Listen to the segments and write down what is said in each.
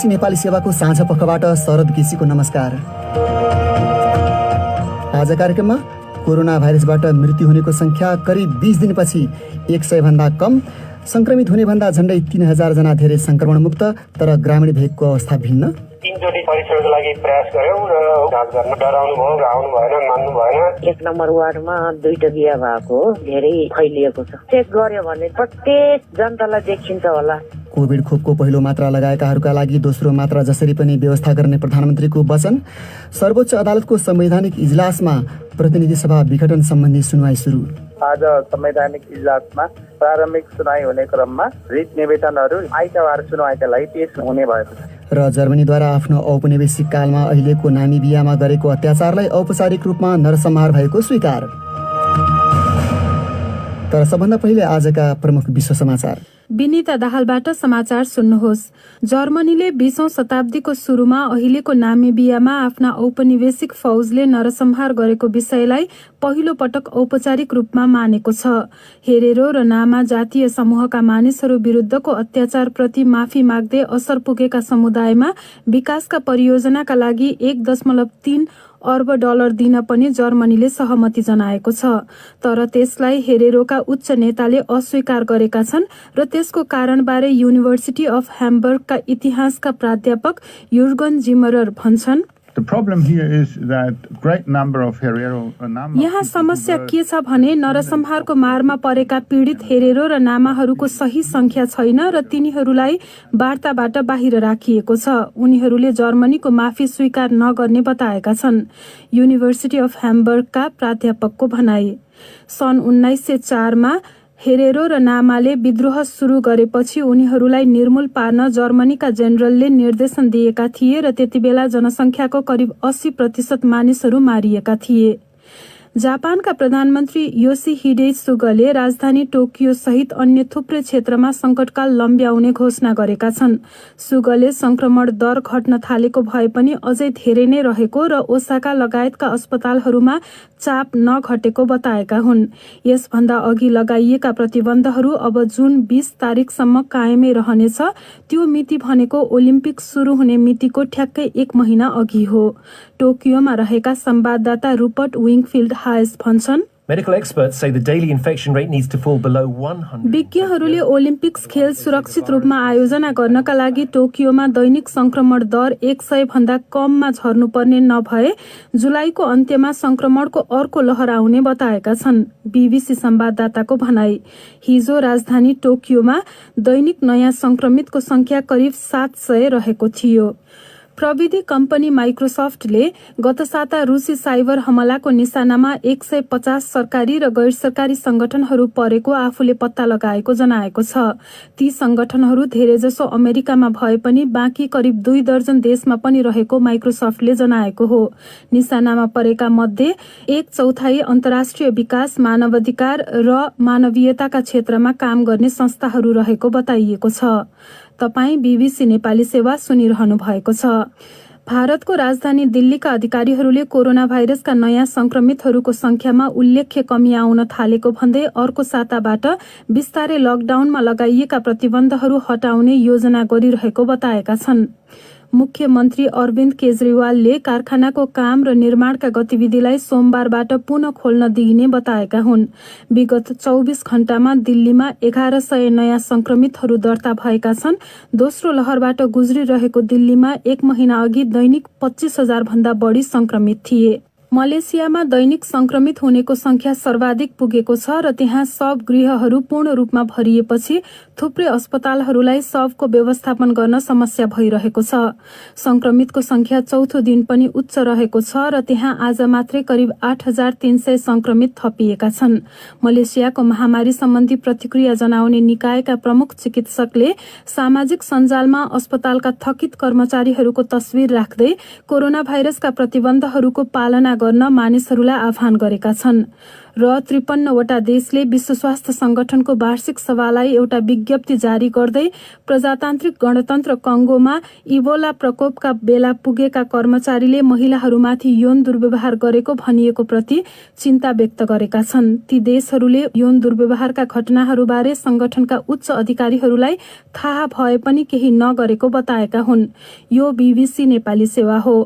BBC Nepali सेवाको साँझ पखबाट शरद केसीको नमस्कार। आज कार्यक्रममा कोरोना भाइरसबाट मृत्यु हुनेको संख्या करिब 20 दिनपछि 100 भन्दा कम, संक्रमित हुने भन्दा झन्डै 3000 जना धेरै संक्रमण मुक्त, तर ग्रामीण भेगको अवस्था भिन्न। 3 चोटि परीक्षणको लागि प्रयास गर्यौं र जाँच गर्न डराउनु भयो, आउनु भएन, मान्नु भएन। 1 नम्बर वार्डमा 2टा बिहा भएको धेरै फैलिएको छ। चेक गर्यो भने प्रत्येक जनतालाई देखिन्छ होला। कोभिड खोपको पहिलो मात्रा लगाएकाहरूका लागि दोस्रो मात्रा जसरी पनि व्यवस्था गर्ने प्रधानमन्त्रीको वचन। सर्वोच्च अदालतको संवैधानिक इजलासमा प्रतिनिधि सभा विघटन सम्बन्धी सुनवाई सुरु। आज संवैधानिक इजलासमा प्रारम्भिक सुनवाई हुने क्रममा रिट निवेदनहरू आइतबार सुनवाईका लागि पेश हुने भएको छ। र जर्मनीद्वारा आफ्नो औपनिवेशिक कालमा अहिलेको नामिबियामा गरेको अत्याचारलाई औपचारिक रूपमा नरसंहार भएको स्वीकार। तर सबभन्दा पहिले आजका प्रमुख विश्व समाचार। विनिता दाहालबाट समाचार सुन्नुहोस्। जर्मनीले 20औं शताब्दीको सुरुमा अहिलेको नामिबियामा आफ्ना औपनिवेशिक फौजले नरसंहार गरेको विषयलाई पहिलो पटक औपचारिक रूपमा मानेको छ। हेरेरो र नामा जातीय समूहका मानिसहरू विरुद्धको अत्याचारप्रति माफी माग्दै असर पुगेका समुदायमा विकासका परियोजनाका लागि 1.3 अर्ब डलर दिन पनि जर्मनीले सहमति जनाएको छ। तर त्यसलाई हेरेरोका उच्च नेताले अस्वीकार गरेका छन् र त्यसको कारणबारे युनिभर्सिटी अफ ह्याम्बर्गका इतिहासका प्राध्यापक युर्गन जिमरर भन्छन्, यहाँ समस्या के छ भने नरसंहारको मारमा परेका पीडित हेरेरो र नामाहरूको सही संख्या छैन र तिनीहरूलाई वार्ताबाट बाहिर राखिएको छ। उनीहरूले जर्मनीको माफी स्वीकार नगर्ने बताएका छन्। युनिभर्सिटी अफ ह्याम्बर्गका प्राध्यापकको भनाई। सन् 1904 मा हेरेरो र नामाले विद्रोह सुरु गरेपछि उनीहरूलाई निर्मूल पार्न जर्मनीका जेनरलले निर्देशन दिएका थिए र त्यतिबेला जनसंख्याको करिब 80% मानिसहरू मारिएका थिए। जापानका प्रधानमन्त्री योसिहिडे सुगाले राजधानी टोकियो सहित अन्य थुप्रै क्षेत्रमा संकटकाल लम्ब्याउने घोषणा गरेका छन्। सुगाले संक्रमण दर घट्न थालेको भए पनि अझै धेरै नै रहेको र ओसाका लगायतका अस्पतालहरूमा चाप नघटेको बताएका हुन्। यसभन्दा अघि लगाइएका प्रतिबन्धहरू अब जुन 20 तारिकसम्म कायमै रहनेछ। त्यो मिति भनेको ओलिम्पिक सुरु हुने मितिको ठ्याक्कै 1 महिना अघि हो। टोकियोमा रहेका संवाददाता रुपर्ट विङफिल्ड हायस भन्छन्, Medical experts say the daily infection rate needs to fall below 100. विज्ञहरूले ओलिम्पिक्स खेल सुरक्षित रूपमा आयोजना गर्नका लागि टोकियोमा दैनिक संक्रमण दर 100 भन्दा कममा झर्नुपर्ने नभए जुलाईको अन्त्यमा संक्रमणको अर्को लहर आउने बताएका छन्। बीबीसी संवाददाताको भनाई। हिजो राजधानी टोकियोमा दैनिक नयाँ संक्रमितको संख्या करिब 700 रहेको थियो। प्रविधि कम्पनी माइक्रोसफ्टले गत साता रुसी साइबर हमलाको निशानामा 150 सरकारी र गैर सरकारी संगठनहरू परेको आफूले पत्ता लगाएको जनाएको छ। ती संगठनहरू धेरैजसो अमेरिकामा भए पनि बाँकी करिब 2 दर्जन देशमा पनि रहेको माइक्रोसफ्टले जनाएको हो। निशानामा परेका मध्ये 1/4 अन्तर्राष्ट्रिय विकास, मानवाधिकार र मानवीयताका क्षेत्रमा काम गर्ने संस्थाहरू रहेको बताइएको छ। तपाईं बीबीसी नेपाली सेवा सुनिरहनु भएको छ। भारतको राजधानी दिल्लीका अधिकारीहरूले कोरोना भाइरसका नयाँ संक्रमितहरूको संख्यामा उल्लेख्य कमी आउन थालेको भन्दै अर्को साताबाट बिस्तारै लकडाउनमा लगाइएका प्रतिबन्धहरू हटाउने योजना गरिरहेको बताएका छन्। मुख्यमन्त्री अरविन्द केजरीवालले कारखानाको काम र निर्माणका गतिविधिलाई सोमबारबाट पुनः खोल्न दिइने बताएका हुन्। विगत 24 घण्टामा दिल्लीमा 1100 नयाँ संक्रमितहरू दर्ता भएका छन्। दोस्रो लहरबाट गुज्रिरहेको दिल्लीमा 1 महिना अघि दैनिक 25,000 भन्दा बढी संक्रमित थिए। मलेसियामा दैनिक संक्रमित हुनेको संख्या सर्वाधिक पुगेको छ र त्यहाँ शव गृहहरू पूर्ण रूपमा भरिएपछि थुप्रै अस्पतालहरूलाई शवको व्यवस्थापन गर्न समस्या भइरहेको छ। संक्रमितको संख्या चौथो दिन पनि उच्च रहेको छ र त्यहाँ आज मात्रै करिब 8300 संक्रमित थपिएका छन्। मलेसियाको महामारी सम्बन्धी प्रतिक्रिया जनाउने निकायका प्रमुख चिकित्सकले सामाजिक सञ्जालमा अस्पतालका थकित कर्मचारीहरूको तस्विर राख्दै कोरोना भाइरसका प्रतिबन्धहरूको पालना गर्न मानिसहरूलाई आह्वान गरेका छन् र 53वटा देशले विश्व स्वास्थ्य संगठनको वार्षिक सभालाई एउटा विज्ञप्ति जारी गर्दै प्रजातान्त्रिक गणतन्त्र कङ्गोमा इबोला प्रकोपका बेला पुगेका कर्मचारीले महिलाहरूमाथि यौन दुर्व्यवहार गरेको भनिएको प्रति चिन्ता व्यक्त गरेका छन्। ती देशहरूले यौन दुर्व्यवहारका घटनाहरूबारे संगठनका उच्च अधिकारीहरूलाई थाहा भए पनि केही नगरेको बताएका हुन्। यो BBC नेपाली सेवा हो।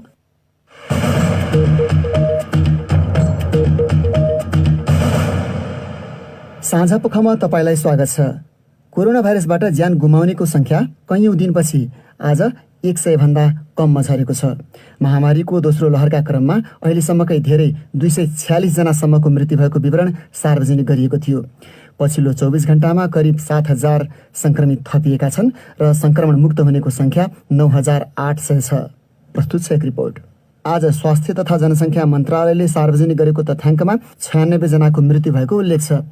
साझा पोखमा तपाईलाई स्वागत छ। कोरोना भाइरसबाट ज्यान गुमाउनेको संख्या कैयौं दिनपछि आज 100 भन्दा कममा झरेको छ। महामारीको दोस्रो लहरका क्रममा अहिलेसम्मकै धेरै 246 जनासम्मको मृत्यु भएको विवरण सार्वजनिक गरिएको थियो। पछिल्लो 24 घण्टामा करिब 7000 संक्रमित थपिएका छन् र संक्रमण मुक्त हुनेको संख्या 9800 छ। प्रस्तुत छ एक रिपोर्ट। आज स्वास्थ्य तथा जनसङ्ख्या मन्त्रालयले सार्वजनिक गरेको तथ्याङ्कमा 96 जनाको मृत्यु भएको उल्लेख छ।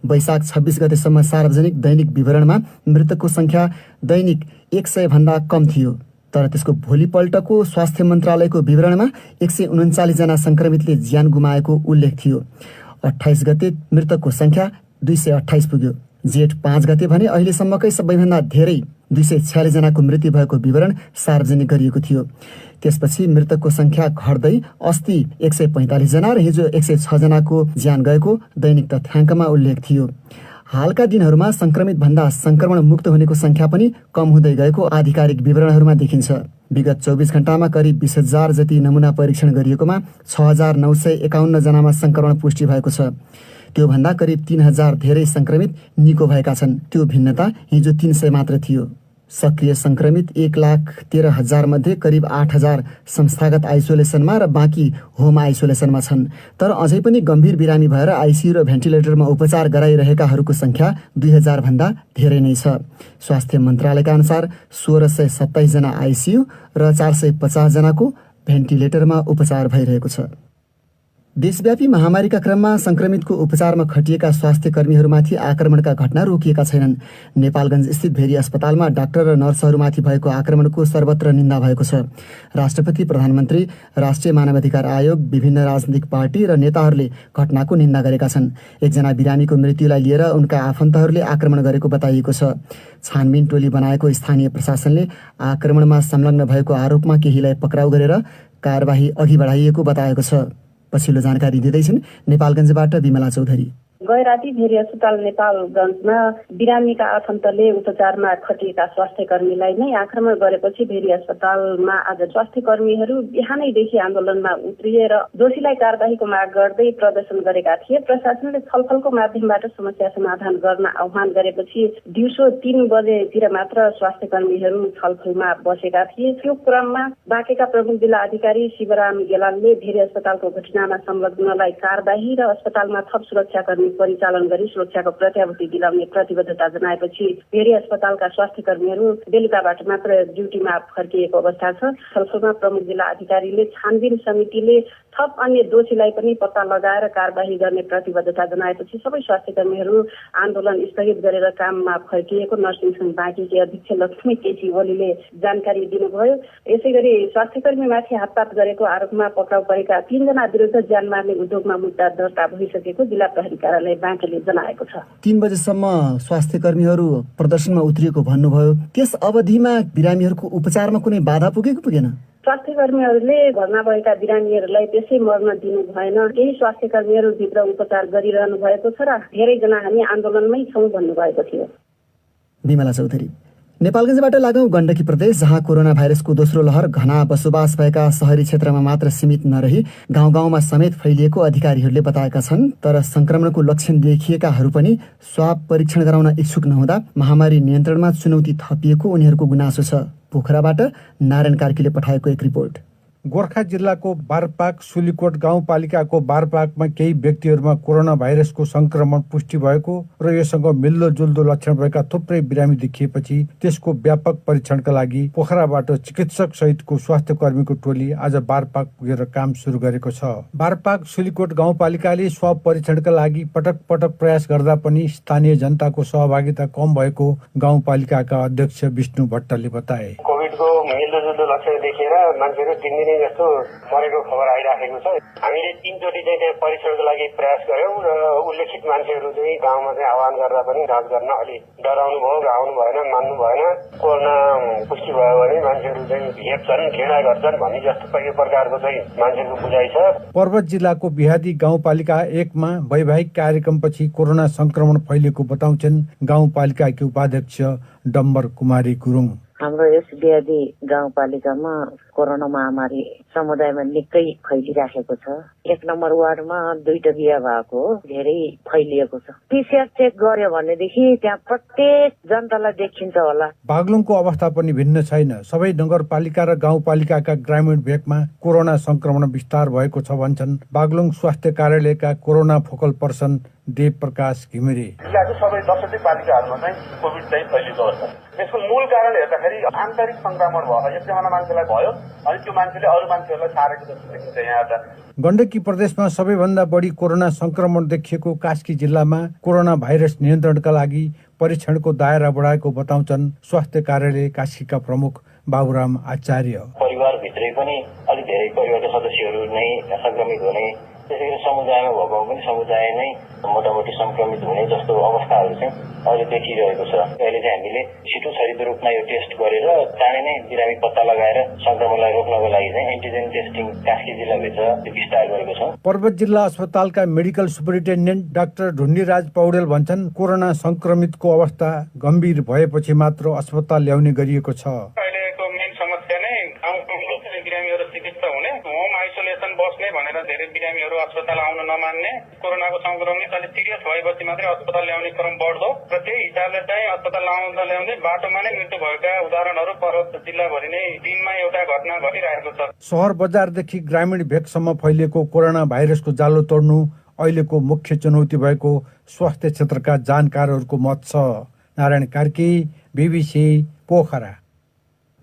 वैशाख 26 गतेसम्म सार्वजनिक दैनिक विवरणमा मृतकको संख्या दैनिक 100 भन्दा कम थियो, तर त्यसको भोलिपल्टको स्वास्थ्य मन्त्रालयको विवरणमा 139 जना संक्रमितले ज्यान गुमाएको उल्लेख थियो। 28 गते मृतकको संख्या 228 पुग्यो। जेठ 5 गते भने अहिलेसम्मकै सबैभन्दा धेरै 246 जनाको मृत्यु भएको विवरण सार्वजनिक गरिएको थियो। त्यसपछि मृतकको संख्या घट्दै अस्ति 145 जना र हिजो 106 जनाको ज्यान गएको दैनिक तथ्याङ्कमा उल्लेख थियो। हालका दिनहरूमा संक्रमित भन्दा संक्रमण मुक्त हुनेको संख्या पनि कम हुँदै गएको आधिकारिक विवरणहरूमा देखिन्छ। विगत 24 घण्टामा करिब 20,000 जति नमुना परीक्षण गरिएकोमा 6,951 जनामा संक्रमण पुष्टि भएको छ। त्यो भन्दा करिब 3,000 धेरै संक्रमित निको भएका छन्। त्यो भिन्नता हिजो 300 मात्र थियो। सक्रिय संक्रमित 1,13,000 मध्ये करिब 8,000 संस्थागत आइसोलेसनमा र बाँकी होम आइसोलेसनमा छन्। तर अझै पनि गम्भीर बिरामी भएर आइसियु र भेन्टिलेटरमा उपचार गराइरहेकाहरूको संख्या 2,000 भन्दा धेरै नै छ। स्वास्थ्य मन्त्रालयका अनुसार 1,627 जना आइसियु र 450 जनाको भेन्टिलेटरमा उपचार भइरहेको छ। देशव्यापी महामारीका क्रममा संक्रमितको उपचारमा खटिएका स्वास्थ्य कर्मीहरूमाथि आक्रमणका घटना रोकिएका छैनन्। नेपालगञ्ज स्थित भेरी अस्पतालमा डाक्टर र नर्सहरूमाथि भएको आक्रमणको सर्वत्र निन्दा भएको छ। राष्ट्रपति, प्रधानमन्त्री, राष्ट्रिय मानवाधिकार आयोग, विभिन्न राजनीतिक पार्टी र नेताहरूले घटनाको निन्दा गरेका छन्। एकजना बिरामीको मृत्युलाई लिएर उनका आफन्तहरूले आक्रमण गरेको बताइएको छ। छानबिन टोली बनाएको स्थानीय प्रशासनले आक्रमणमा संलग्न भएको आरोपमा केहीलाई पक्राउ गरेर कारबाही अघि बढाइएको बताएको छ। पछिल्लो जानकारी दिँदैछन् नेपालगञ्जबाट विमला चौधरी। गए राति भेरी अस्पताल नेपालगञ्जमा बिरामीका आफन्तले उपचारमा खटिएका स्वास्थ्य कर्मीलाई नै आक्रमण गरेपछि भेरी अस्पतालमा आज स्वास्थ्य कर्मीहरू बिहानैदेखि आन्दोलनमा उत्रिएर दोषीलाई कारबाहीको माग गर्दै प्रदर्शन गरेका थिए। प्रशासनले छलफलको माध्यमबाट समस्या समाधान गर्न आह्वान गरेपछि दिउँसो 3 बजेतिर मात्र स्वास्थ्य कर्मीहरू छलफलमा बसेका थिए। त्यो क्रममा बाँकेका प्रमुख जिल्ला अधिकारी शिवराम गेलालले भेरी अस्पतालको घटनामा संलग्नलाई कारबाही र अस्पतालमा थप सुरक्षाकर्मी परिचालन गरी सुरक्षाको प्रत्याभूति दिलाउने प्रतिबद्धता जनाएपछि भेरी अस्पतालका स्वास्थ्य कर्मीहरू बेलुकाबाट मात्र ड्युटीमा फर्किएको अवस्था छ। छलफलमा प्रमुख जिल्ला अधिकारीले छानबिन समितिले थप अन्य दोषीलाई पनि पत्ता लगाएर कारबाही गर्ने प्रतिबद्धता जनाएपछि सबै स्वास्थ्य कर्मीहरू आन्दोलन स्थगित गरेर काममा फर्किएको नर्सिङ संघ बाँकीकी अध्यक्ष लक्ष्मी केसी ओलीले जानकारी दिनुभयो। यसैगरी स्वास्थ्य कर्मीमाथि हातपात गरेको आरोपमा पक्राउ परेका 3 जना विरुद्ध ज्यान मार्ने उद्योगमा मुद्दा दर्ता भइसकेको जिल्ला प्रहरी कार्यालय बाँकेले जनाएको छ। 3 बजेसम्म स्वास्थ्य कर्मीहरू प्रदर्शनमा उत्रिएको भन्नुभयो। त्यस अवधिमा बिरामीहरूको उपचारमा कुनै बाधा पुगेको पुगेन? स्वास्थ्य कर्मीहरूले घरमा भएका बिरामीहरूलाई त्यसै मर्न दिनु भएन। केही स्वास्थ्य कर्मीहरू भित्र उपचार गरिरहनु भएको छ र धेरैजना हामी आन्दोलनमै छौँ भन्नुभएको थियो। विमला चौधरी। नेपालगञ्जबाट लागौं गण्डकी प्रदेश, जहाँ कोरोना भाइरसको दोस्रो लहर घना बसोबास भएका शहरी क्षेत्रमा मात्र सीमित नरही गाउँ गाउँमा समेत फैलिएको अधिकारीहरूले बताएका छन्। तर संक्रमणको लक्षण देखिएकाहरू पनि स्वाब परीक्षण गराउन इच्छुक नहुँदा महामारी नियन्त्रणमा चुनौती थपिएको उनीहरूको गुनासो छ। पोखराबाट नारायण कार्कीले पठाएको एक रिपोर्ट। गोर्खा जिल्लाको बारपाक सुलीकोट गाउँपालिकाको बारपाकमा केही व्यक्तिहरूमा कोरोना भाइरसको संक्रमण पुष्टि भएको र योसँग मिल्दोजुल्दो लक्षण भएका थुप्रै बिरामी देखिएपछि त्यसको व्यापक परीक्षणका लागि पोखराबाट चिकित्सक सहितको स्वास्थ्य कर्मीको टोली आज बारपाक पुगेर काम सुरु गरेको छ। बारपाक सुलीकोट गाउँपालिकाले स्वाब परीक्षणका लागि पटक पटक प्रयास गर्दा पनि स्थानीय जनताको सहभागिता कम भएको गाउँपालिकाका अध्यक्ष विष्णु भट्टले बताए। कोभिडको मिल्दोजुल्दो लक्षण देखेर मान्छेहरू 3 दिनै जस्तो मरेको खबर आइराखेको छ। हामीले 3 चोटि चाहिँ त्यहाँ परीक्षणको लागि प्रयास गर्यौं र उल्लेखित मान्छेहरू चाहिँ गाउँमा चाहिँ आह्वान गर्दा पनि जाँच गर्न अलि डराउनु भयो, आउनु भएन, मान्नु भएन। कोरोना पुष्टि भयो भने मान्छेहरू चाहिँ हेप्छन्, घृणा गर्छन् भन्ने जस्तो यो प्रकारको चाहिँ मान्छेको बुझाइ छ। पर्वत जिल्लाको बिहादी गाउँपालिका 1 मा वैवाहिक कार्यक्रमपछि कोरोना संक्रमण फैलिएको बताउँछन् गाउँपालिकाकी उपाध्यक्ष डम्बर कुमारी गुरुङ। हाम्रो यस बिहादी गाउँपालिकामा कोरोना महामारी समुदायमा निकै फैलिराखेको छ। 1 नम्बर वार्डमा 2टा बिहा भएको धेरै फैलिएको छ। पीसीआर चेक गर्यो भनेदेखि त्यहाँ प्रत्येक जनतालाई देखिन्छ होला। बागलुङको अवस्था पनि भिन्न छैन। सबै नगरपालिका र गाउँपालिकाका ग्रामीण भेगमा कोरोना संक्रमण विस्तार भएको छ भन्छन् बागलुङ स्वास्थ्य कार्यालयका corona focal person Dev Prakash Ghimire. जिल्लाको सबै 10वटै पालिकाहरूमा चाहिँ कोभिड चाहिँ फैलिएको अवस्था। यसको मूल कारण हेर्दाखेरि आन्तरिक संक्रमण भयो। एकजना मान्छेलाई भयो अनि त्यो मान्छेले अरू मान्छेहरूलाई सारेको जस्तो देखिन्छ। यहाँ त गण्डकी प्रदेशमा सबैभन्दा बढी कोरोना संक्रमण देखिएको कास्की जिल्लामा कोरोना भाइरस नियन्त्रणका लागि परीक्षणको दायरा बढाएको बताउँछन् स्वास्थ्य कार्यालय कास्कीका प्रमुख बाबुराम आचार्य। परिवारभित्रै पनि अलि धेरै परिवारका सदस्यहरू नै संक्रमित हुने, त्यसैगरी समुदायमा भएको पनि समुदाय नै मोटामोटी संक्रमित हुने जस्तो अवस्थाहरू चाहिँ अहिले देखिरहेको छ। अहिले चाहिँ हामीले छिटो छरितो रूपमा यो टेस्ट गरेर चाँडै नै बिरामी पत्ता लगाएर संक्रमणलाई रोक्नको लागि चाहिँ एन्टिजेन टेस्टिङ कास्की जिल्लाभित्र विस्तार गरेको छ। पर्वत जिल्ला अस्पतालका मेडिकल सुपरिन्टेन्डेन्ट डाक्टर ढुन्डीराज पौडेल भन्छन् कोरोना संक्रमितको अवस्था गम्भीर भएपछि मात्र अस्पताल ल्याउने गरिएको छ। अहिलेको मेन समस्या नै गाउँको बिरामीहरू चिकित्सा हुने, होम आइसोलेसन बस्ने भनेर धेरै बिरामीहरू अस्पताल आउन नमान्ने, कोरोनाको संक्रमित अलिक सिरियस भएपछि मात्रै अस्पताल ल्याउने क्रम बढ्दो र त्यही हिसाबले चाहिँ अस्पताल आउँदा ल्याउँदै बाटोमा नै मृत्यु भएका उदाहरणहरू पर्वत जिल्लाभरि नै दिनमा एउटा घटना घटिरहेको छ। सहर बजारदेखि ग्रामीण भेगसम्म फैलिएको कोरोना भाइरसको जालो तोड्नु अहिलेको मुख्य चुनौती भएको स्वास्थ्य क्षेत्रका जानकारहरूको मत छ। नारायण कार्की, बीबीसी, पोखरा।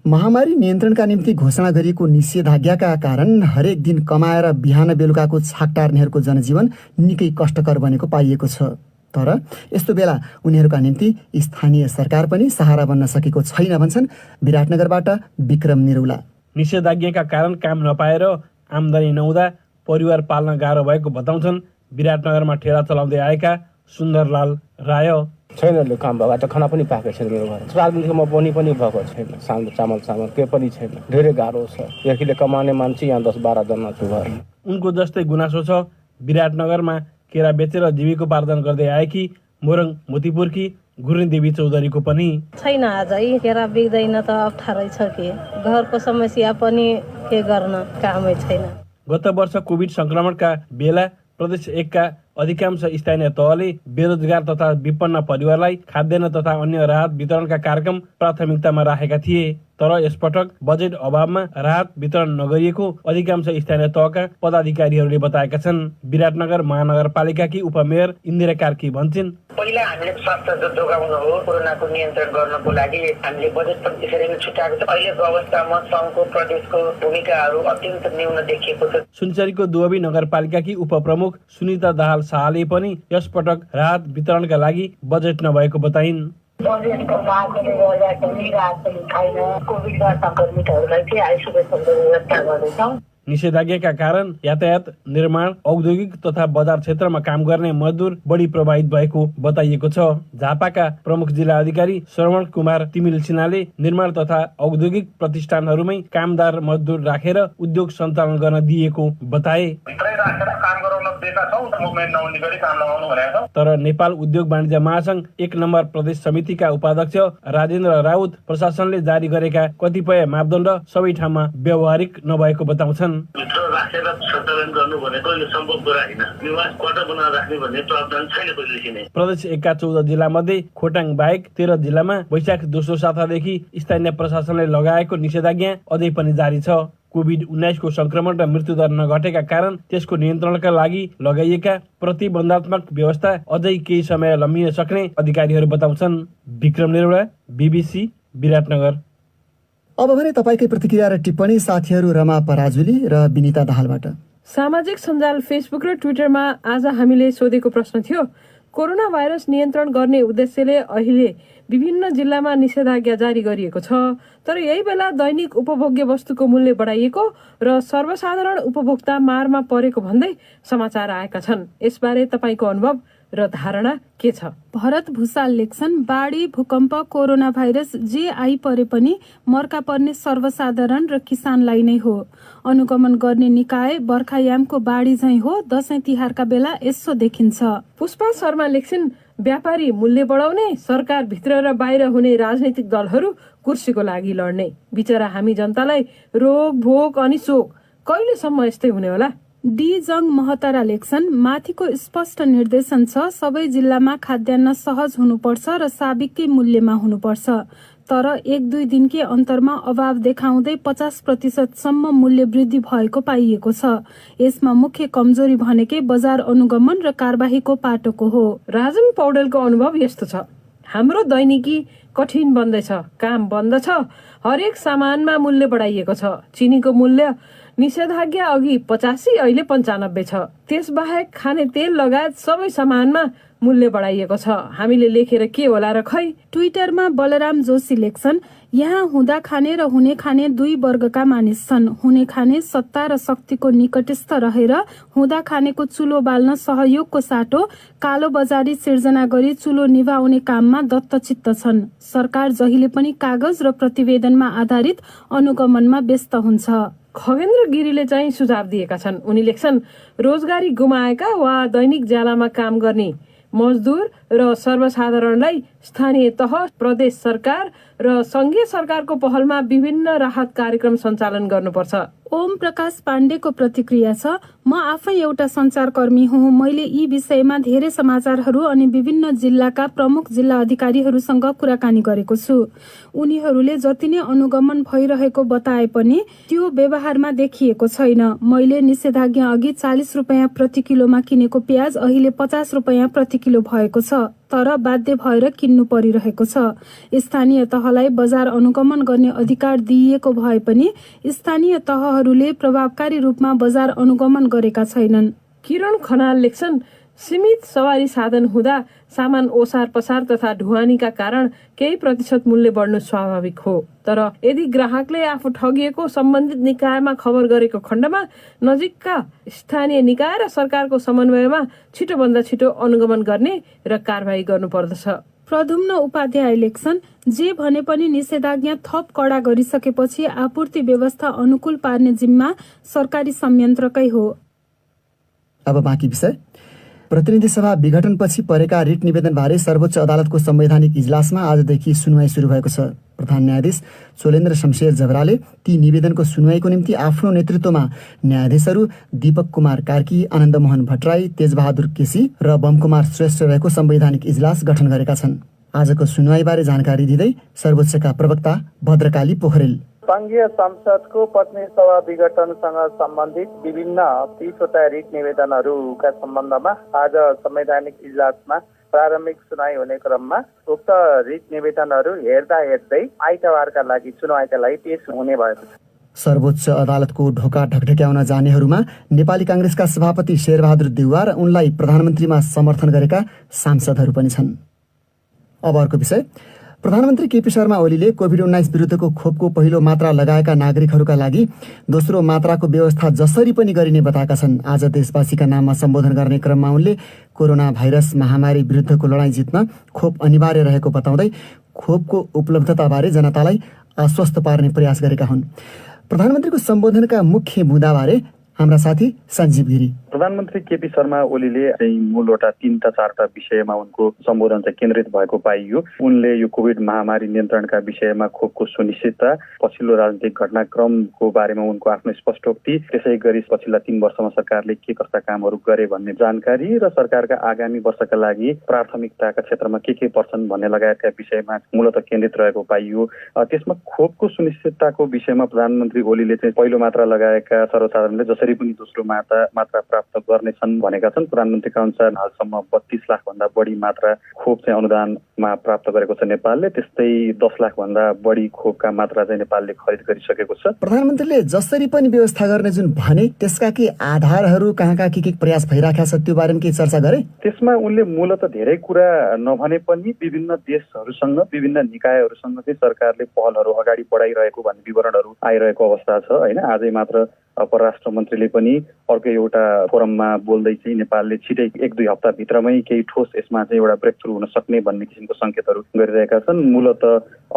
महामारी नियन्त्रणका निम्ति घोषणा गरिएको निषेधाज्ञाका कारण हरेक दिन कमाएर बिहान बेलुकाको छाक टार्नेहरूको जनजीवन निकै कष्टकर बनेको पाइएको छ। तर यस्तो बेला उनीहरूका निम्ति स्थानीय सरकार पनि सहारा बन्न सकेको छैन भन्छन् विराटनगरबाट विक्रम निरौला। निषेधाज्ञाका कारण काम नपाएर आम्दानी नहुँदा परिवार पाल्न गाह्रो भएको बताउँछन् विराटनगरमा ठेला चलाउँदै आएका सुन्दरलाल राय। छैन काम भएको, खाना पनि पाएको छैन। मेरो घर 4 दिनदेखि म बनी पनि भएको छैन। चामल के पनि छैन। धेरै गाह्रो छ। यहाँले कमाउने मान्छे यहाँ 10-12 जना छु घर। उनको जस्तै गुनासो छ विराटनगरमा केरा बेचेर जीविकोपार्जन गर्दै आएकी मोरङ मोतीपुरकी गुरुनी देवी चौधरीको पनि छैन। अझै केरा बिग्दैन त अप्ठ्यारै छ के, घरको समस्या पनि के गर्न कामै छैन। गत वर्ष कोभिड संक्रमणका बेला प्रदेश 1 का अधिकांश स्थानीय तहले बेरोजगार तथा विपन्न परिवारलाई खाद्यान्न तथा अन्य राहत वितरणका कार्यक्रम प्राथमिकतामा राखेका थिए। तर यसपटक बजेट अभावमा राहत वितरण नगरिएको अधिकांश स्थानीय तहका पदाधिकारीहरूले बताएका छन्। विराटनगर महानगरपालिकाकी उपमेयर इन्दिरा कार्की भन्छन्, पहिला हामीले स्वास्थ्य जोगाउन हो, कोरोनाको नियन्त्रण गर्नको लागि हामीले बजेट पनि त्यसरी नै छुट्याएको छ। अहिलेको अवस्थामा सङ्घको प्रदेशको भूमिकाहरू अत्यन्त न्यून देखिएको छ। सुनसरीको दुवबी नगरपालिकाकी उपप्रमुख सुनिता दाहाल शाहले पनि यसपटक राहत वितरणका लागि बजेट नभएको बताइन्। बजेटको मागले गर्दा पनि राहत पनि छैन। कोभिडमा संक्रमितहरूलाई चाहिँ आइसोलेसनको व्यवस्था गर्दैछौँ। निषेधाज्ञाका कारण यातायात, निर्माण, औद्योगिक तथा बजार क्षेत्रमा काम गर्ने मजदुर बढी प्रभावित भएको बताइएको छ। झापाका प्रमुख जिल्ला अधिकारी श्रवण कुमार तिमिल सिन्हाले निर्माण तथा औद्योगिक प्रतिष्ठानहरूमै कामदार मजदुर राखेर उद्योग सञ्चालन गर्न दिएको बताए। तर नेपाल उद्योग वाणिज्य महासंघ 1 नम्बर प्रदेश समितिका उपाध्यक्ष राजेन्द्र राउत प्रशासनले जारी गरेका कतिपय मापदण्ड सबै ठाउँमा व्यावहारिक नभएको बताउँछन्। राखेर सञ्चालन गर्नु भनेको यो सम्भव कुरा होइन। निवास क्वार्टर बनाएर राख्ने भन्ने प्रावधान छैन पहिलेदेखि नै। प्रदेश 1 का 14 जिल्ला मध्ये खोटाङ बाहेक 13 जिल्लामा वैशाख 2 सातादेखि स्थानीय प्रशासनले लगाएको निषेधाज्ञा अझै पनि जारी छ। कोभिड-19 को संक्रमण र मृत्युदर नघटेका कारण त्यसको नियन्त्रणका लागि लगाइएका प्रतिबन्धात्मक व्यवस्था अझै केही समय लम्बिन सक्ने अधिकारीहरू बताउँछन्। विक्रम निरौला, बीबीसी, विराटनगर। अब भने तपाईकै प्रतिक्रिया र टिप्पणी साथीहरू रमा पराजुली र विनिता दाहालबाट। सामाजिक सञ्जाल फेसबुक र ट्विटरमा आज हामीले सोधेको प्रश्न थियो, कोरोना भाइरस नियन्त्रण गर्ने उद्देश्यले अहिले विभिन्न जिल्लामा निषेधाज्ञा जारी गरिएको छ। तर यही बेला दैनिक उपभोग्य वस्तुको मूल्य बढाइएको र सर्वसाधारण उपभोक्ता मारमा परेको भन्दै समाचार आएका छन्। यसबारे तपाईँको अनुभव र धारणा के छ? भरत भूषाल लेख्छन्, बाढी, भूकम्प, कोरोना भाइरस जे आइपरे पनि मर्का पर्ने सर्वसाधारण र किसानलाई नै हो। अनुगमन गर्ने निकाय बर्खायामको बाढी झैं हो। दशैं तिहारका बेला यसो देखिन्छ। पुष्पा शर्मा लेख्छन्, व्यापारी मूल्य बढाउने, सरकार भित्र र बाहिर हुने राजनैतिक दलहरू कुर्सीको लागि लड्ने। बिचरा हामी जनतालाई रोग भोग अनि शोक कहिलेसम्म यस्तै हुने होला? डी जङ महतारा लेख्छन्, माथिको स्पष्ट निर्देशन छ, सबै जिल्लामा खाद्यान्न सहज हुनुपर्छ र साबिककै मूल्यमा हुनुपर्छ। तर 1-2 दिनकै अन्तरमा अभाव देखाउँदै 50% सम्म मूल्य वृद्धि भएको पाइएको छ। यसमा मुख्य कमजोरी भनेकै बजार अनुगमन र कारबाहीको पाटोको हो। राजन पौडेलको अनुभव यस्तो छ, हाम्रो दैनिकी कठिन बन्दैछ, काम बन्द छ, हरेक सामानमा मूल्य बढाइएको छ। चिनीको मूल्य निषेधाज्ञा अघि 85 अहिले 95 छ। त्यसबाहेक खाने तेल लगायत सबै सामानमा मूल्य बढाइएको छ। हामीले लेखेर के होला र खै। ट्विटरमा बलराम जोशी लेख्छन्, यहाँ हुँदा खाने र हुने खाने 2 वर्गका मानिस छन्। हुने खाने सत्ता र शक्तिको निकटस्थ रहेर हुँदा खानेको चुलो बाल्न सहयोगको साटो कालो बजारी सिर्जना गरी चुलो निभाउने काममा दत्तचित्त छन्। सरकार जहिले पनि कागज र प्रतिवेदनमा आधारित अनुगमनमा व्यस्त हुन्छ। खगेन्द्र गिरीले चाहिँ सुझाव दिएका छन्। उनी लेख्छन्, रोजगारी गुमाएका वा दैनिक ज्यालामा काम गर्ने मजदुर र सर्वसाधारणलाई स्थानीय तह, प्रदेश सरकार र संघीय सरकारको पहलमा विभिन्न राहत कार्यक्रम सञ्चालन गर्नुपर्छ। ओम प्रकाश पाण्डेको प्रतिक्रिया छ, म आफै एउटा सञ्चारकर्मी हुँ। मैले यी विषयमा धेरै समाचारहरू अनि विभिन्न जिल्लाका प्रमुख जिल्ला अधिकारीहरूसँग कुराकानी गरेको छु। उनीहरूले जति नै अनुगमन भइरहेको बताए पनि त्यो व्यवहारमा देखिएको छैन। मैले निषेधाज्ञा अघि 40 रुपियाँ प्रति किलोमा किनेको प्याज अहिले 50 रुपियाँ प्रति किलो भएको छ, तर बाध्य भएर किन्नु परिरहेको छ। स्थानीय तहलाई बजार अनुगमन गर्ने अधिकार दिइएको भए पनि स्थानीय तहहरूले प्रभावकारी रूपमा बजार अनुगमन गरेका छैनन्। किरण खनाल लेख्छन्, सीमित सवारी साधन हुँदा सामान ओसार पसार तथा ढुवानीका कारण केही प्रतिशत मूल्य बढ्नु स्वाभाविक हो। तर यदि ग्राहकले आफू ठगिएको सम्बन्धित निकायमा खबर गरेको खण्डमा नजिकका स्थानीय निकाय र सरकारको समन्वयमा छिटोभन्दा छिटो अनुगमन गर्ने र कारबाही गर्नुपर्दछ। प्रधुम्न उपाध्याय लेख्छन्, जे भने पनि निषेधाज्ञा थप कडा गरिसकेपछि आपूर्ति व्यवस्था अनुकूल पार्ने जिम्मा सरकारी संयन्त्रकै हो। अब बाँकी विषय। प्रतिनिधि सभा विघटनपछि परेका रिट निवेदनबारे सर्वोच्च अदालतको संवैधानिक इजलासमा आजदेखि सुनवाई सुरु भएको छ। प्रधान न्यायाधीश चोलेन्द्र शमशेर जबराले ती निवेदनको सुनवाईको निम्ति आफ्नो नेतृत्वमा न्यायाधीशहरू दीपक कुमार कार्की, आनन्द मोहन भट्टराई, तेजबहादुर केसी र बमकुमार श्रेष्ठ रहेको संवैधानिक इजलास गठन गरेका छन्। आजको सुनवाईबारे जानकारी दिँदै सर्वोच्चका प्रवक्ता भद्रकाली पोखरेल, संघीय संसदको प्रतिनिधि सभा विघटनसँग सम्बन्धित विभिन्न 30वटा रिट निवेदनहरूका सम्बन्धमा आज संवैधानिक इजलासमा प्रारम्भिक सुनाई हुने क्रममा उक्त रिट निवेदनहरू हेर्दै आइतबारका लागि सुनवाईका लागि पेश हुने भएको छ। सर्वोच्च अदालतको ढोका ढकढक्याउन जानेहरूमा नेपाली कांग्रेसका सभापति शेरबहादुर देउवा र उनलाई प्रधानमन्त्रीमा समर्थन गरेका सांसदहरू पनि छन्। अब अर्को विषय। प्रधानमन्त्री केपी शर्मा ओलीले कोभिड-19 विरुद्धको खोपको पहिलो मात्रा लगाएका नागरिकहरूका लागि दोस्रो मात्राको व्यवस्था जसरी पनि गरिने बताएका छन्। आज देशवासीका नाममा सम्बोधन गर्ने क्रममा उनले कोरोना भाइरस महामारी विरुद्धको लडाईँ जित्न खोप अनिवार्य रहेको बताउँदै खोपको उपलब्धताबारे जनतालाई आश्वस्त पार्ने प्रयास गरेका हुन्। प्रधानमन्त्रीको सम्बोधनका मुख्य बुँदाबारे हाम्रा साथी सञ्जीव गिरी। प्रधानमन्त्री केपी शर्मा ओलीले चाहिँ मूलवटा 3-4 विषयमा उनको सम्बोधन चाहिँ केन्द्रित भएको पाइयो। उनले यो कोभिड महामारी नियन्त्रणका विषयमा खोपको सुनिश्चितता, पछिल्लो राजनीतिक घटनाक्रमको बारेमा उनको आफ्नो स्पष्टोक्ति, त्यसै गरी पछिल्ला 3 वर्षमा सरकारले के कस्ता कामहरू गरे भन्ने जानकारी र सरकारका आगामी वर्षका लागि प्राथमिकताका क्षेत्रमा के पर्छन् भन्ने लगायतका विषयमा मूलतः केन्द्रित रहेको पाइयो। त्यसमा खोपको सुनिश्चितताको विषयमा प्रधानमन्त्री ओलीले चाहिँ पहिलो मात्रा लगाएका सर्वसाधारणले जसरी यसरी पनि दोस्रो मात्रा प्राप्त गर्नेछन् भनेका छन्। प्रधानमन्त्रीका अनुसार हालसम्म 32 लाख भन्दा बढी मात्रा खोप चाहिँ अनुदानमा प्राप्त गरेको छ नेपालले। त्यस्तै 10 लाख भन्दा बढी खोपका मात्रा चाहिँ नेपालले खरिद गरिसकेको छ। प्रधानमन्त्रीले जसरी पनि व्यवस्था गर्ने जुन भने त्यसका के आधारहरू कहाँ के प्रयास भइराखेका छ त्यो बारेमा केही चर्चा गरे? त्यसमा उनले मूलत धेरै कुरा नभने पनि विभिन्न देशहरूसँग विभिन्न निकायहरूसँग चाहिँ सरकारले पहलहरू अगाडि बढाइरहेको भन्ने विवरणहरू आइरहेको अवस्था छ हैन। आजै मात्र परराष्ट्र मन्त्रीले पनि अर्को एउटा फोरममा बोल्दै चाहिँ नेपालले छिटै 1-2 हप्ताभित्रमै केही ठोस यसमा चाहिँ एउटा ब्रेक थ्रु हुन सक्ने भन्ने किसिमको संकेतहरू गरिरहेका छन्। मूलत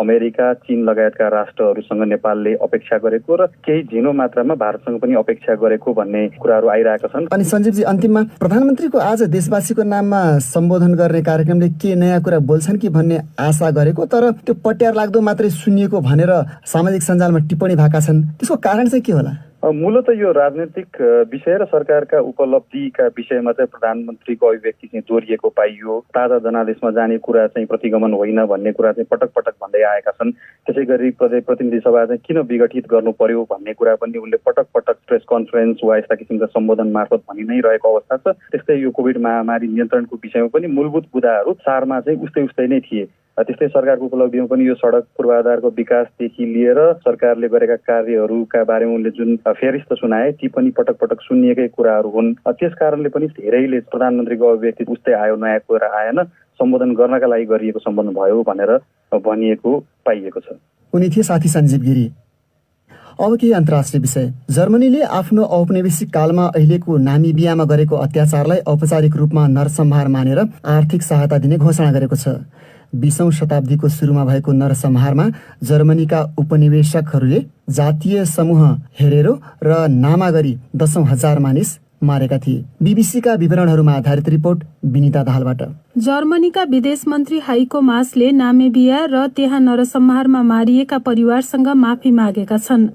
अमेरिका, चीन लगायतका राष्ट्रहरूसँग नेपालले अपेक्षा गरेको र केही झिनो मात्रामा भारतसँग पनि अपेक्षा गरेको भन्ने कुराहरू आइरहेका छन्। अनि सञ्जीवजी, अन्तिममा प्रधानमन्त्रीको आज देशवासीको नाममा सम्बोधन गर्ने कार्यक्रमले के नयाँ कुरा बोल्छन् कि भन्ने आशा गरेको, तर त्यो पट्यार लाग्दो मात्रै सुनिएको भनेर सामाजिक सञ्जालमा टिप्पणी भएका छन्। त्यसको कारण चाहिँ के होला? मूलत यो राजनैतिक विषय र सरकारका उपलब्धिका विषयमा चाहिँ प्रधानमन्त्रीको अभिव्यक्ति चाहिँ दोहोरिएको पाइयो। ताजा जनादेशमा जाने कुरा चाहिँ प्रतिगमन होइन भन्ने कुरा चाहिँ पटक पटक भन्दै आएका छन्। त्यसै गरी प्रतिनिधि सभा चाहिँ किन विघटित गर्नु पर्यो भन्ने कुरा पनि उनले पटक पटक प्रेस कन्फरेन्स वा यस्ता किसिमका सम्बोधन मार्फत भनि नै रहेको अवस्था छ। त्यस्तै यो कोभिड महामारी नियन्त्रणको विषयमा पनि मूलभूत बुदाहरू सारमा चाहिँ उस्तै नै थिए। त्यस्तै सरकारको उपलब्धिमा पनि यो सडक पूर्वाधारको विकासदेखि लिएर सरकारले गरेका कार्यहरूका बारेमा उनले जुन फेरिस्त सुनाए ती पनि पटक पटक सुनिएकै कुराहरू हुन्। त्यस कारणले पनि धेरैले प्रधानमन्त्रीको अभिव्यक्ति उस्तै आयो, नयाँ कुरा आएन, सम्बोधन गर्नका लागि गरिएको सम्बोधन भयो भनेर भनिएको पाइएको छ। उनी थिए साथी सञ्जीव गिरी। अब केही अन्तर्राष्ट्रिय विषय। जर्मनीले आफ्नो औपनिवेशिक कालमा अहिलेको नामिबियामा गरेको अत्याचारलाई औपचारिक रूपमा नरसंहार मानेर आर्थिक सहायता दिने घोषणा गरेको छ। 20औं शताब्दीको सुरुमा भएको नरसंहारमा जर्मनीका उपनिवेशकहरूले जातीय समूह हेरेरो र नामा गरी 10,000 मानिस मारेका थिए। बीबीसीका विवरणहरूमा आधारित रिपोर्ट विनिता दाहालबाट। जर्मनीका विदेश मन्त्री हाइको मासले नामिबिया र त्यहाँ नरसंहारमा मारिएका परिवारसँग माफी मागेका छन्।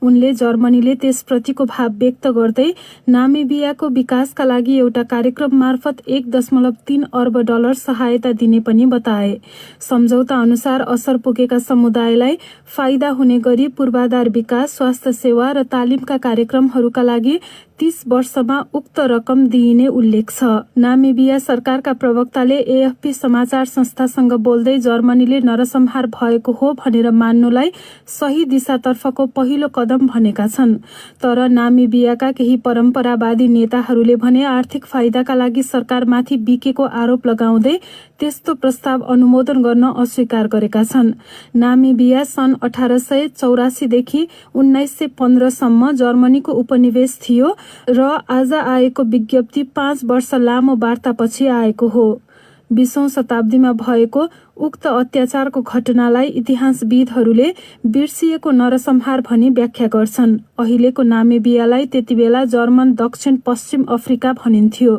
उनले जर्मनीले त्यसप्रतिको भाव व्यक्त गर्दै नामिबियाको विकासका लागि एउटा कार्यक्रम मार्फत $1.3 अर्ब सहायता दिने पनि बताए। सम्झौता अनुसार असर पुगेका समुदायलाई फाइदा हुने गरी पूर्वाधार विकास, स्वास्थ्य सेवा र तालिमका कार्यक्रमहरूका लागि 30 वर्षमा उक्त रकम दिइने उल्लेख छ। नामिबिया सरकारका प्रवक्ताले एएफपी समाचार संस्थासँग बोल्दै जर्मनीले नरसंहार भएको हो भनेर मान्नुलाई सही दिशातर्फको पहिलो कदम भनेका छन्। तर नामिबियाका केही परम्परावादी नेताहरूले भने आर्थिक फाइदाका लागि सरकारमाथि बिकेको आरोप लगाउँदै त्यस्तो प्रस्ताव अनुमोदन गर्न अस्वीकार गरेका छन्। नामिबिया सन् 1884 देखि 1915 सम्म जर्मनीको उपनिवेश थियो र आज आएको विज्ञप्ति 5 वर्ष लामो वार्तापछि आएको हो। 20औं शताब्दीमा भएको उक्त अत्याचारको घटनालाई इतिहासविदहरूले बिर्सिएको नरसंहार भनी व्याख्या गर्छन्। अहिलेको नामिबियालाई त्यतिबेला जर्मन दक्षिण पश्चिम अफ्रिका भनिन्थ्यो।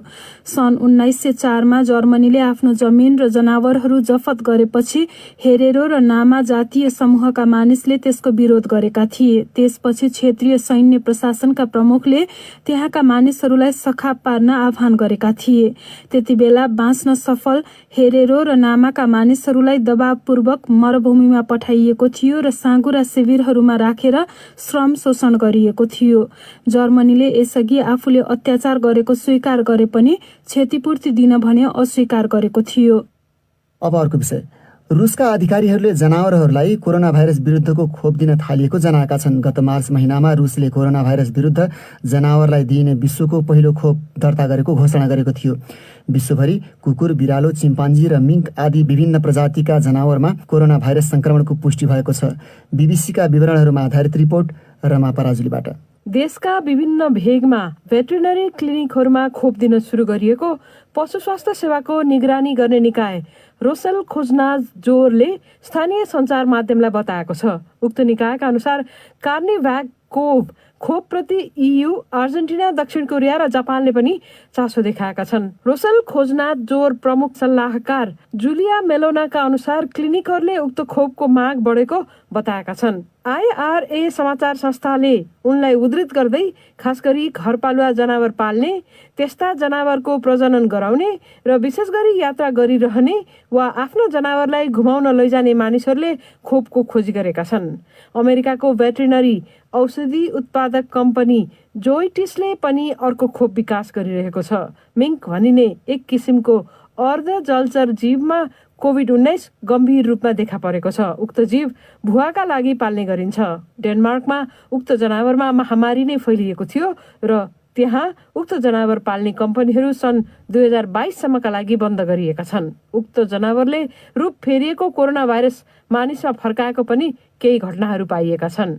सन् 1904 मा जर्मनीले आफ्नो जमिन र जनावरहरू जफत गरेपछि हेरेरो र नामा जातीय समूहका मानिसले त्यसको विरोध गरेका थिए। त्यसपछि क्षेत्रीय सैन्य प्रशासनका प्रमुखले त्यहाँका मानिसहरूलाई सखाप पार्न आह्वान गरेका थिए। त्यतिबेला बाँच्न सफल हेरेरो र नामाका मानिसहरूलाई दबावपूर्वक मरुभूमिमा पठाइएको थियो र साँगुरा शिविरहरूमा राखेर श्रम शोषण गरिएको थियो। जर्मनीले यसअघि आफूले अत्याचार गरेको स्वीकार गरे पनि क्षतिपूर्ति दिन भने अस्वीकार गरेको थियो। अब अर्को विषय। रुसका अधिकारीहरूले जनावरहरूलाई कोरोना भाइरस विरुद्धको खोप दिन थालिएको जनाएका छन्। गत मार्च महिनामा रुसले कोरोना भाइरस विरुद्ध जनावरलाई दिइने विश्वको पहिलो खोप दर्ता गरेको घोषणा गरेको थियो। विश्वभरि कुकुर, बिरालो, चिम्पान्जी र मिङ्क आदि विभिन्न प्रजातिका जनावरमा कोरोना भाइरस संक्रमणको पुष्टि भएको छ। बीबीसीका विवरणहरूमा आधारित रिपोर्ट रमा पराजुलीबाट। देशका विभिन्न भेगमा भेटरिनरी क्लिनिकहरूमा खोप दिन सुरु गरिएको पशु स्वास्थ्य सेवाको निगरानी गर्ने निकाय रोसेल खोजनाजोरले स्थानीय सञ्चार माध्यमलाई बताएको छ। उक्त निकायका अनुसार कार्निभ्याक खोपप्रति EU, अर्जेन्टिना, दक्षिण कोरिया र जापानले पनि चासो देखाएका छन्। रोसेल खोजनाजोर प्रमुख सल्लाहकार जुलिया मेलोनाका अनुसार क्लिनिकहरूले उक्त खोपको माग बढेको बताएका छन्। IRA समाचार संस्थाले उनलाई उद्धृत गर्दै खास गरी घरपालुवा जनावर पाल्ने, त्यस्ता जनावरको प्रजनन गराउने र विशेष गरी यात्रा गरिरहने वा आफ्नो जनावरलाई घुमाउन लैजाने मानिसहरूले खोपको खोजी गरेका छन्। अमेरिकाको भेटरिनरी औषधि उत्पादक कम्पनी जोइटिसले पनि अर्को खोप विकास गरिरहेको छ। मिङ्क भनिने एक किसिमको अर्ध जलचर जीवमा कोभिड-19 गम्भीर रूपमा देखा परेको छ। उक्त जीव भुवाका लागि पाल्ने गरिन्छ। डेनमार्कमा उक्त जनावरमा महामारी नै फैलिएको थियो र त्यहाँ उक्त जनावर पाल्ने कम्पनीहरू सन् 2022 सम्मका लागि बन्द गरिएका छन्। उक्त जनावरले रूप फेरिएको कोरोना भाइरस मानिसमा फर्काएको पनि केही घटनाहरू पाइएका छन्।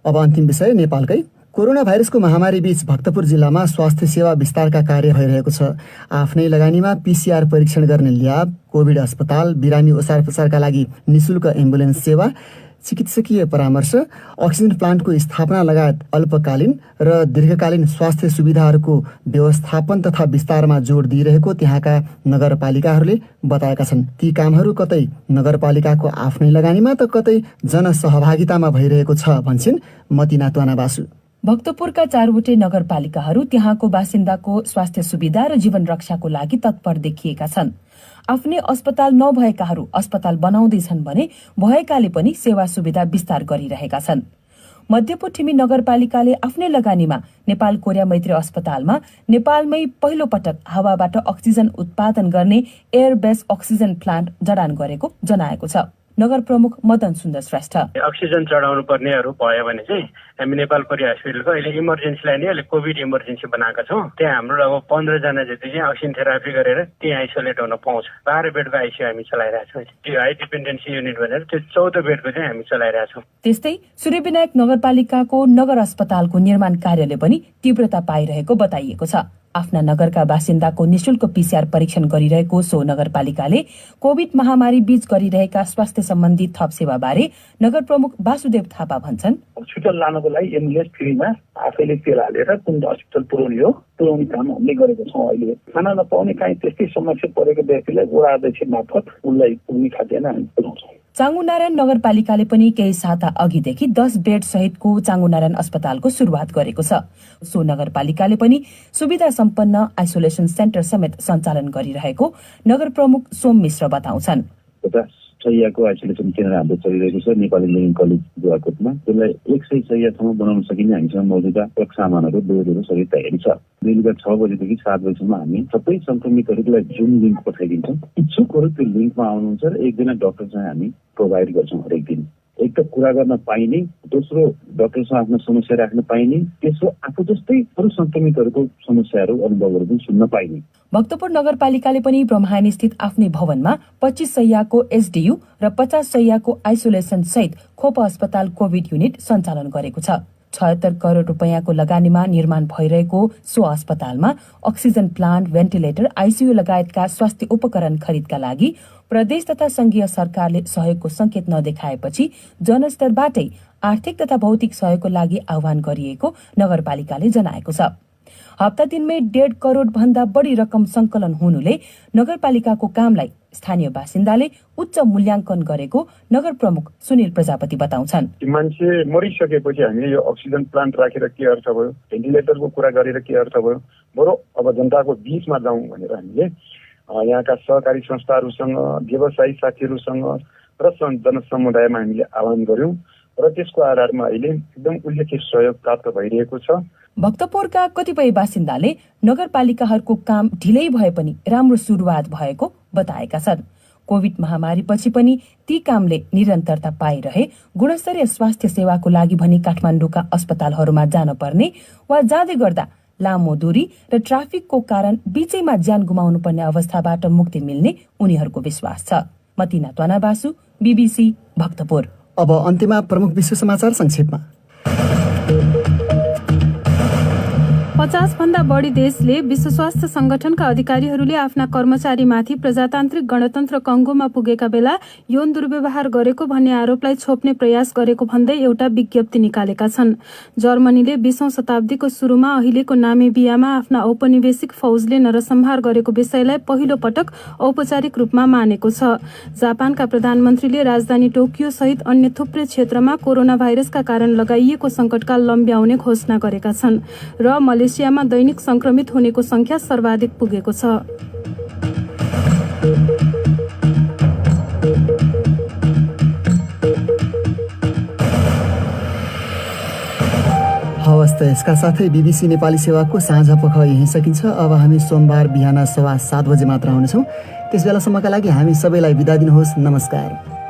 अब अन्तिम विषय नेपालकै कोरोना भाइरसको महामारी बीच भक्तपुर जिल्लामा स्वास्थ्य सेवा विस्तारका कार्य भइरहेको छ। आफ्नै लगानीमा PCR परीक्षण गर्ने ल्याब, कोभिड अस्पताल, बिरामी ओसार पसारका लागि निशुल्क एम्बुलेन्स सेवा, चिकित्सकीय परामर्श, अक्सिजन प्लान्टको स्थापना लगायत अल्पकालीन र दीर्घकालीन स्वास्थ्य सुविधाहरूको व्यवस्थापन तथा विस्तारमा जोड दिइरहेको त्यहाँका नगरपालिकाहरूले बताएका छन्। ती कामहरू कतै नगरपालिकाको आफ्नै लगानीमा त कतै जनसहभागितामा भइरहेको छ भन्छन् मतिना त्वाना बासु। भक्तपुरका 4वटै नगरपालिकाहरू त्यहाँको बासिन्दाको स्वास्थ्य सुविधा र जीवन रक्षाको लागि तत्पर देखिएका छन्। आफ्नै अस्पताल नभएकाहरू अस्पताल बनाउँदैछन् भने भएकाले पनि सेवा सुविधा विस्तार गरिरहेका छन्। मध्यपुर नगरपालिकाले आफ्नै लगानीमा नेपाल कोरिया मैत्री अस्पतालमा नेपालमै पहिलो पटक हावाबाट अक्सिजन उत्पादन गर्ने एयर बेस अक्सिजन प्लान्ट जडान गरेको जनाएको छ। नगर प्रमुख मदन सुन्दर श्रेष्ठ अक्सिजन चढाउनु पर्नेहरू भयो भने चाहिँ हामी नेपाल कोरिया हस्पिटलको अहिले इमर्जेन्सीलाई नै अहिले कोभिड इमर्जेन्सी बनाएका छौँ। त्यहाँ हाम्रो अब 15 जना जति चाहिँ अक्सिजन थेरापी गरेर त्यहाँ आइसोलेट हुन पाउँछ। 12 बेडको आइसियु हामी चलाइरहेछौँ। त्यो हाई डिपेन्डेन्सी युनिट भनेर त्यो 14 बेडको चाहिँ हामी चलाइरहेछौँ। त्यस्तै सूर्यविनायक नगरपालिकाको नगर अस्पतालको निर्माण कार्यले पनि तीव्रता पाइरहेको बताइएको छ। आफ्ना नगरका बासिन्दाको निशुल्क PCR परीक्षण गरिरहेको सो नगरपालिकाले कोभिड महामारी बीच गरिरहेका स्वास्थ्य सम्बन्धी थप सेवा बारे नगर प्रमुख वासुदेव थापा भन्छन्। हस्पिटल लानको लागि एम्बुलेन्स फ्रीमा आफैले तेल हालेर कुन हस्पिटल पुर्याउने हो पुर्याउने काम हामीले गरेको छौँ। अहिले खाना नपाउने काहीँ त्यस्तै समस्या परेको व्यक्तिलाई वडा अध्यक्ष मार्फत उनलाई पुग्ने खाद्यान्न हामी पुर्याउँछौँ। चाँगुनारायण नगरपालिकाले पनि केही साता अघिदेखि 10 बेड सहितको चाँगुनारायण अस्पतालको शुरूआत गरेको छ। सो नगरपालिकाले पनि सुविधा सम्पन्न आइसोलेसन सेन्टर समेत सञ्चालन गरिरहेको नगर प्रमुख सोम मिश्र बताउँछन्। 50 शैय्याको आइसोलेसन केन्द्र हाम्रो चलिरहेको छ नेपाली इन्जिनियरिङ कलेज दुवाकोटमा। त्यसलाई 100 शैय्यासम्म बनाउन सकिने हामीसँग मौजूदा सामानहरू डोजहरू सबै तयारी छ। बेलुका 6 बजेदेखि 7 बजेसम्म हामी सबै संक्रमितहरूलाई जुम लिङ्क पठाइदिन्छौँ। इच्छुकहरू त्यो लिङ्कमा आउनुहुन्छ र एकजना डाक्टर चाहिँ हामी प्रोभाइड गर्छौँ हरेक दिन। एक त कुरा गर्न पाइने, दोस्रो डाक्टरसँग आफ्नो समस्या राख्न पाइने, तेस्रो आफू जस्तै अरू संक्रमितहरूको समस्याहरू अनुभवहरू पनि सुन्न पाइने। भक्तपुर नगरपालिकाले पनि ब्रह्मानी स्थित आफ्नै भवनमा 25 शैय्याको एसडियू र 50 शैय्याको आइसोलेसन सहित खोप अस्पताल कोभिड युनिट सञ्चालन गरेको छ। 76 करोड रुपैयाँको लगानीमा निर्माण भइरहेको सो अस्पतालमा अक्सिजन प्लान्ट, भेन्टिलेटर, आइसियू लगायतका स्वास्थ्य उपकरण खरिदका लागि प्रदेश तथा संघीय सरकारले सहयोगको संकेत नदेखाएपछि जनस्तरबाटै आर्थिक तथा भौतिक सहयोगको लागि आह्वान गरिएको नगरपालिकाले जनाएको छ। हप्ता दिनमै 1.5 करोड भन्दा बढी रकम संकलन हुनुले नगरपालिकाको कामलाई स्थानीय बासिन्दाले उच्च मूल्याङ्कन गरेको नगर प्रमुख सुनिल प्रजापति बताउँछन्। मान्छे मरिसकेपछि हामीले यो अक्सिजन प्लान्ट राखेर के अर्थ भयो, भेन्टिलेटरको कुरा गरेर के अर्थ भयो, बरु अब जनताको बीचमा जाउँ भनेर हामीले यहाँका सहकारी संस्थाहरूसँग, व्यवसायी साथीहरूसँग र जनसमुदायमा हामीले आह्वान गर्यौं र त्यसको आधारमा अहिले एकदम उल्लेख्य सहयोग प्राप्त भइरहेको छ। भक्तपुरका कतिपय बासिन्दाले नगरपालिकाहरूको काम ढिलै भए पनि राम्रो सुरुवात भएको बताएका छन्। कोभिड महामारीपछि पनि ती कामले निरन्तरता पाइरहे गुणस्तरीय स्वास्थ्य सेवाको लागि भनी काठमाडौँका अस्पतालहरूमा जान पर्ने वा जाँदै गर्दा लामो दूरी र ट्राफिकको कारण बीचैमा ज्यान गुमाउनु पर्ने अवस्थाबाट मुक्ति मिल्ने उनीहरूको विश्वास छ। मतिना त्वाना बासु, BBC भक्तपुर। अब अन्त्यमा प्रमुख विश्व समाचार संक्षेपमा। 50 भन्दा बढी देशले विश्व स्वास्थ्य संगठनका अधिकारीहरूले आफ्ना कर्मचारीमाथि प्रजातान्त्रिक गणतन्त्र कङ्गोमा पुगेका बेला यौन दुर्व्यवहार गरेको भन्ने आरोपलाई छोप्ने प्रयास गरेको भन्दै एउटा विज्ञप्ति निकालेका छन्। जर्मनीले 20औं शताब्दीको सुरुमा अहिलेको नामिबियामा आफ्ना औपनिवेशिक फौजले नरसंहार गरेको विषयलाई पहिलो पटक औपचारिक रूपमा मानेको छ। जापानका प्रधानमन्त्रीले राजधानी टोकियो सहित अन्य थुप्रै क्षेत्रमा कोरोना भाइरसका कारण लगाइएको संकटकाल लम्ब्याउने घोषणा गरेका छन् र मलेसियामा दैनिक संक्रमित हुनेको संख्या सर्वाधिक पुगेको छ। यसका साथै BBC नेपाली सेवाको साँझपख यहीँ सकिन्छ। अब हामी सोमबार बिहान 7:15 बजे मात्र आउनेछौँ। त्यसबेलासम्मका लागि हामी सबैलाई बिदा दिनुहोस्। नमस्कार।